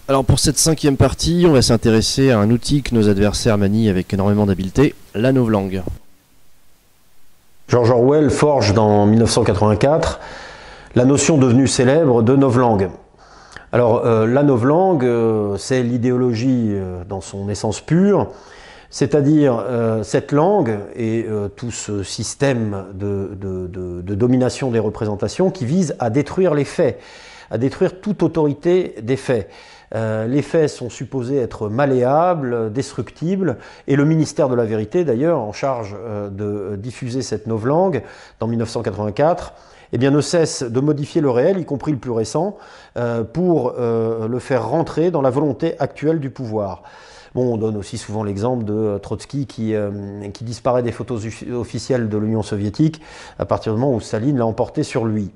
Alors pour cette 5e partie, on va s'intéresser à un outil que nos adversaires manient avec énormément d'habileté, la novlangue. George Orwell forge dans 1984 la notion devenue célèbre de novlangue. Alors la novlangue, c'est l'idéologie dans son essence pure, c'est-à-dire cette langue et tout ce système de domination des représentations qui vise à détruire les faits, à détruire toute autorité des faits. Les faits sont supposés être malléables, destructibles, et le ministère de la Vérité, d'ailleurs, en charge de diffuser cette novlangue dans 1984, eh bien, ne cesse de modifier le réel, y compris le plus récent, pour le faire rentrer dans la volonté actuelle du pouvoir. Bon, on donne aussi souvent l'exemple de Trotsky qui disparaît des photos officielles de l'Union soviétique à partir du moment où Staline l'a emporté sur lui.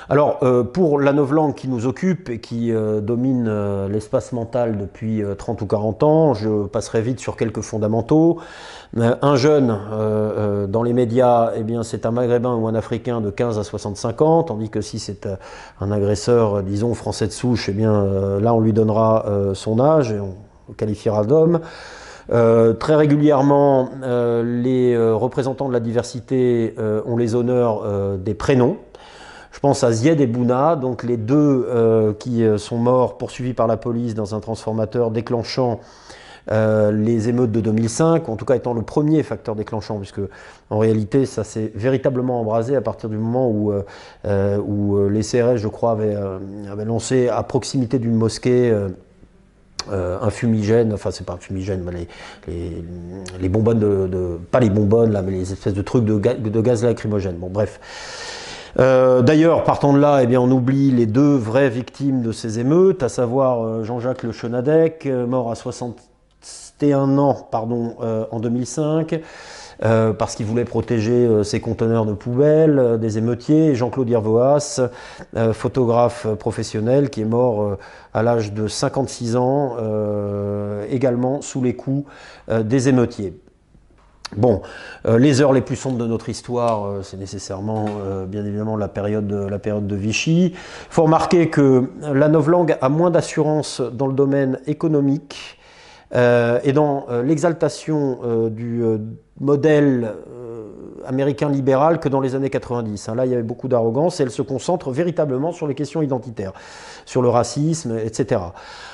Alors, pour la novlangue qui nous occupe et qui domine l'espace mental depuis 30 ou 40 ans, je passerai vite sur quelques fondamentaux. Un jeune dans les médias, eh bien, c'est un Maghrébin ou un Africain de 15 à 65 ans, tandis que si c'est un agresseur, disons, français de souche, eh bien, là, on lui donnera son âge et on le qualifiera d'homme. Très régulièrement, les représentants de la diversité ont les honneurs des prénoms. Je pense à Zied et Bouna, donc les deux qui sont morts poursuivis par la police dans un transformateur déclenchant les émeutes de 2005, en tout cas étant le premier facteur déclenchant, puisque en réalité ça s'est véritablement embrasé à partir du moment où les CRS, je crois, avaient lancé à proximité d'une mosquée un fumigène, enfin c'est pas un fumigène, mais les bonbonnes pas les bonbonnes là, mais les espèces de trucs de gaz lacrymogène. Bon, bref. D'ailleurs, partant de là, eh bien, on oublie les deux vraies victimes de ces émeutes, à savoir Jean-Jacques Le Chenadec, mort à 61 ans en 2005, parce qu'il voulait protéger ses conteneurs de poubelles des émeutiers, et Jean-Claude Irvoas, photographe professionnel, qui est mort à l'âge de 56 ans, également sous les coups des émeutiers. Bon, les heures les plus sombres de notre histoire, c'est nécessairement, bien évidemment, la période de Vichy. Il faut remarquer que la novlangue a moins d'assurance dans le domaine économique et dans l'exaltation du modèle américain libéral que dans les années 90. Là, il y avait beaucoup d'arrogance et elle se concentre véritablement sur les questions identitaires, sur le racisme, etc.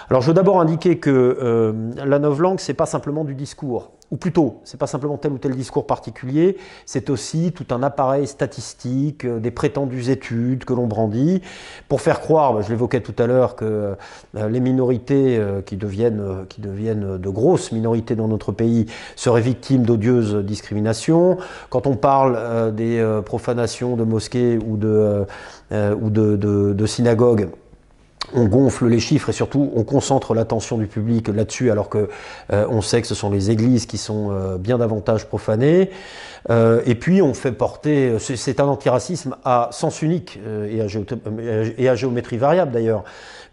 Alors, je veux d'abord indiquer que la novlangue, c'est pas simplement du discours. Ou plutôt, c'est pas simplement tel ou tel discours particulier, c'est aussi tout un appareil statistique, des prétendues études que l'on brandit, pour faire croire, je l'évoquais tout à l'heure, que les minorités qui deviennent de grosses minorités dans notre pays seraient victimes d'odieuses discriminations. Quand on parle des profanations de mosquées ou de synagogues, on gonfle les chiffres et surtout on concentre l'attention du public là-dessus, alors que on sait que ce sont les églises qui sont bien davantage profanées. Et puis on fait porter, c'est un antiracisme à sens unique et à géométrie variable d'ailleurs,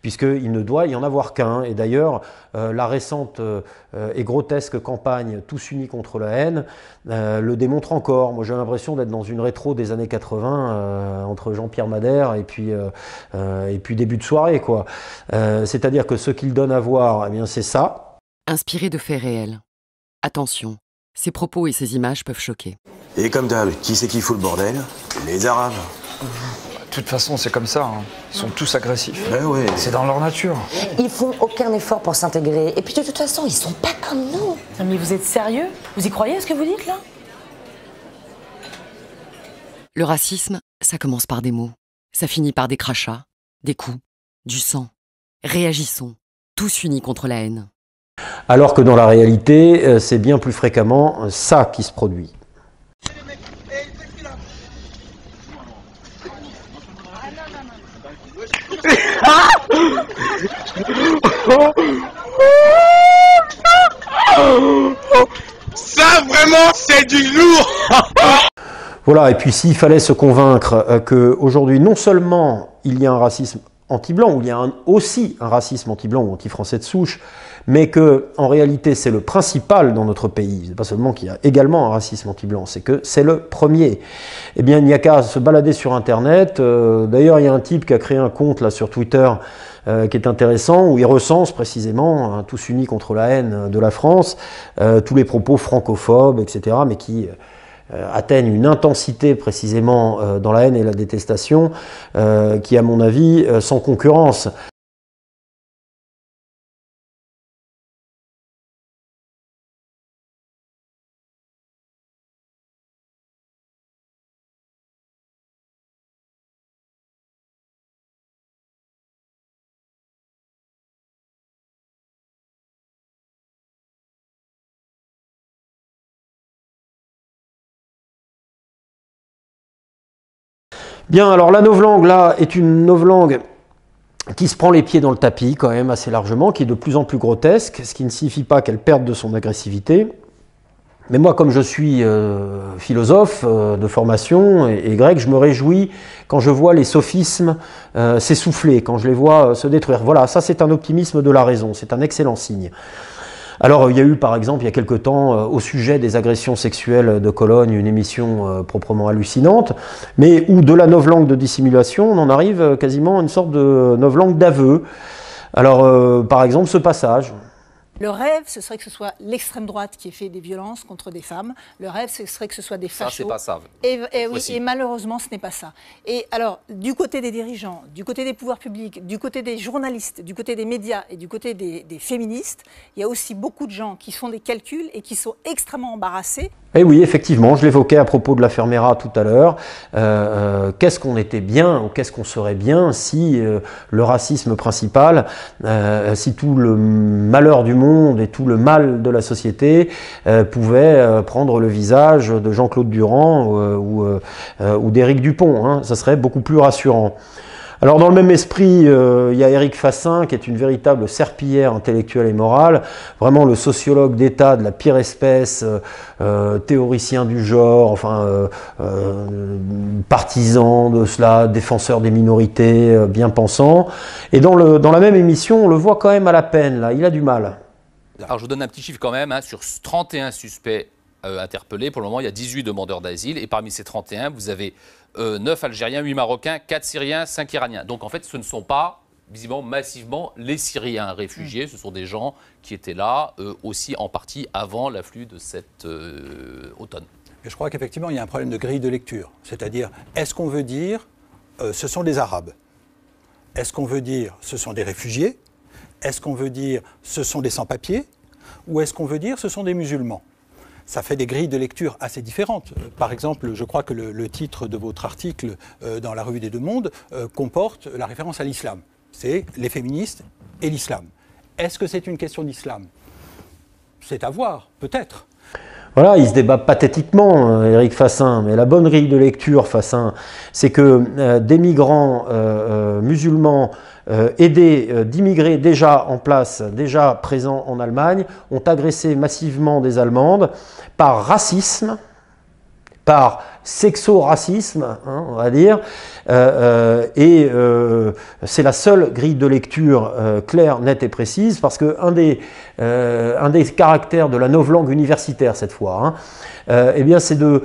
puisqu'il ne doit y en avoir qu'un. Et d'ailleurs, la récente et grotesque campagne Tous unis contre la haine le démontre encore. Moi j'ai l'impression d'être dans une rétro des années 80 entre Jean-Pierre Madère et puis début de soirée, quoi. C'est-à-dire que ce qu'il donne à voir, eh bien, c'est ça. Inspiré de faits réels. Attention, ces propos et ces images peuvent choquer. Et comme d'hab, qui c'est qui fout le bordel? Les Arabes. De toute façon, c'est comme ça, hein. Ils sont tous agressifs. Ben ouais. C'est dans leur nature. Ils font aucun effort pour s'intégrer. Et puis de toute façon, ils sont pas comme nous. Non mais vous êtes sérieux? Vous y croyez à ce que vous dites là? Le racisme, ça commence par des mots. Ça finit par des crachats, des coups, du sang. Réagissons, tous unis contre la haine. Alors que dans la réalité, c'est bien plus fréquemment ça qui se produit. Ça vraiment c'est du lourd. Voilà, et puis s'il fallait se convaincre qu'aujourd'hui non seulement il y a un racisme anti-blanc, ou il y a aussi un racisme anti-blanc ou anti-français de souche, mais que en réalité c'est le principal dans notre pays, c'est pas seulement qu'il y a également un racisme anti-blanc, c'est que c'est le premier. Eh bien il n'y a qu'à se balader sur internet, d'ailleurs il y a un type qui a créé un compte là sur Twitter qui est intéressant, où il recense précisément, hein, tous unis contre la haine de la France, tous les propos francophobes, etc., mais qui atteignent une intensité précisément dans la haine et la détestation, qui, à mon avis, sans concurrence. Bien, alors la novlangue, là, est une novlangue qui se prend les pieds dans le tapis, quand même, assez largement, qui est de plus en plus grotesque, ce qui ne signifie pas qu'elle perde de son agressivité. Mais moi, comme je suis philosophe de formation et grec, je me réjouis quand je vois les sophismes s'essouffler, quand je les vois se détruire. Voilà, ça c'est un optimisme de la raison, c'est un excellent signe. Alors, il y a eu, par exemple, il y a quelque temps, au sujet des agressions sexuelles de Cologne, une émission proprement hallucinante, mais où de la novlangue de dissimulation, on en arrive quasiment à une sorte de novlangue d'aveu. Alors, par exemple, ce passage. Le rêve, ce serait que ce soit l'extrême droite qui ait fait des violences contre des femmes. Le rêve, ce serait que ce soit des fachos. Ça, c'est pas ça. Et malheureusement, ce n'est pas ça. Et alors, du côté des dirigeants, du côté des pouvoirs publics, du côté des journalistes, du côté des médias et du côté des féministes, il y a aussi beaucoup de gens qui font des calculs et qui sont extrêmement embarrassés. Et oui, effectivement, je l'évoquais à propos de la Fermera tout à l'heure. Qu'est-ce qu'on était bien ou qu'est-ce qu'on serait bien si le racisme principal, si tout le malheur du monde et tout le mal de la société pouvait prendre le visage de Jean-Claude Durand ou d'Éric Dupont, hein, ça serait beaucoup plus rassurant. Alors dans le même esprit, il y a Éric Fassin qui est une véritable serpillière intellectuelle et morale, vraiment le sociologue d'État de la pire espèce, théoricien du genre, enfin partisan de cela, défenseur des minorités, bien pensant. Et dans la même émission, on le voit quand même à la peine, là, il a du mal. Alors je vous donne un petit chiffre quand même, hein, sur 31 suspects interpellés, pour le moment il y a 18 demandeurs d'asile, et parmi ces 31, vous avez 9 Algériens, 8 Marocains, 4 Syriens, 5 Iraniens. Donc en fait, ce ne sont pas, visiblement, massivement les Syriens réfugiés, ce sont des gens qui étaient là aussi en partie avant l'afflux de cet automne. Et je crois qu'effectivement, il y a un problème de grille de lecture. C'est-à-dire, est-ce qu'on veut dire ce sont des Arabes? Est-ce qu'on veut dire ce sont des réfugiés? Est-ce qu'on veut dire ce sont des sans-papiers? Ou est-ce qu'on veut dire ce sont des musulmans? Ça fait des grilles de lecture assez différentes. Par exemple, je crois que le titre de votre article dans la revue des Deux Mondes comporte la référence à l'islam. C'est les féministes et l'islam. Est-ce que c'est une question d'islam? C'est à voir, peut-être. Voilà, il se débat pathétiquement, Éric Fassin, mais la bonne grille de lecture, Fassin, c'est que des migrants musulmans aidés d'immigrés déjà en place, déjà présents en Allemagne, ont agressé massivement des Allemandes par racisme, par sexo-racisme, hein, on va dire, et c'est la seule grille de lecture claire, nette et précise, parce que un des caractères de la novlangue universitaire cette fois, hein, eh bien c'est de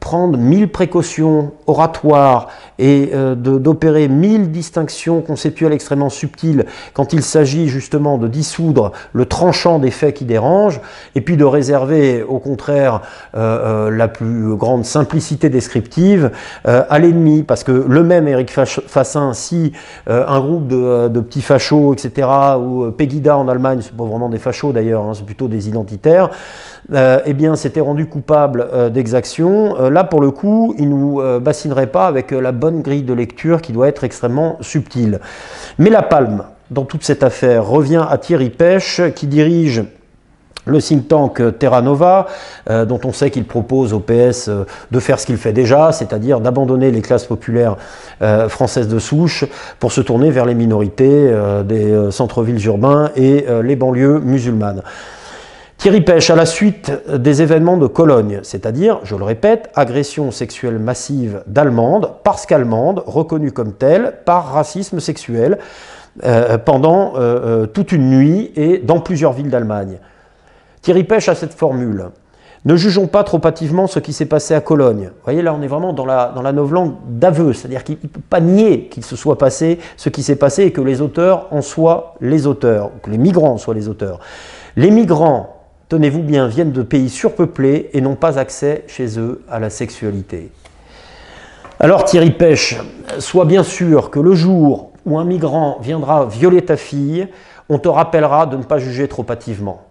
prendre 1000 précautions oratoires et d'opérer 1000 distinctions conceptuelles extrêmement subtiles quand il s'agit justement de dissoudre le tranchant des faits qui dérangent, et puis de réserver au contraire la plus grande simplicité descriptive à l'ennemi, parce que le même Éric Fassin, si un groupe de petits fachos, etc., ou Pegida en Allemagne, c'est pas vraiment des fachos d'ailleurs, hein, c'est plutôt des identitaires, eh bien s'était rendu coupable d'exaction, là pour le coup il nous bassinerait pas avec la bonne grille de lecture qui doit être extrêmement subtile. Mais la palme dans toute cette affaire revient à Thierry Pech, qui dirige le think tank Terra Nova, dont on sait qu'il propose au PS de faire ce qu'il fait déjà, c'est-à-dire d'abandonner les classes populaires françaises de souche pour se tourner vers les minorités des centres-villes urbains et les banlieues musulmanes. Thierry Pech, à la suite des événements de Cologne, c'est-à-dire, je le répète, agression sexuelle massive d'Allemandes, parce qu'Allemandes, reconnues comme telles par racisme sexuel pendant toute une nuit et dans plusieurs villes d'Allemagne. Thierry Pech a cette formule: Ne jugeons pas trop hâtivement ce qui s'est passé à Cologne. Vous voyez, là, on est vraiment dans la novlangue d'aveu, c'est-à-dire qu'il ne peut pas nier qu'il se soit passé ce qui s'est passé et que les auteurs en soient les auteurs, ou que les migrants en soient les auteurs. Les migrants, tenez-vous bien, viennent de pays surpeuplés et n'ont pas accès chez eux à la sexualité. Alors Thierry Pêche, sois bien sûr que le jour où un migrant viendra violer ta fille, on te rappellera de ne pas juger trop hâtivement.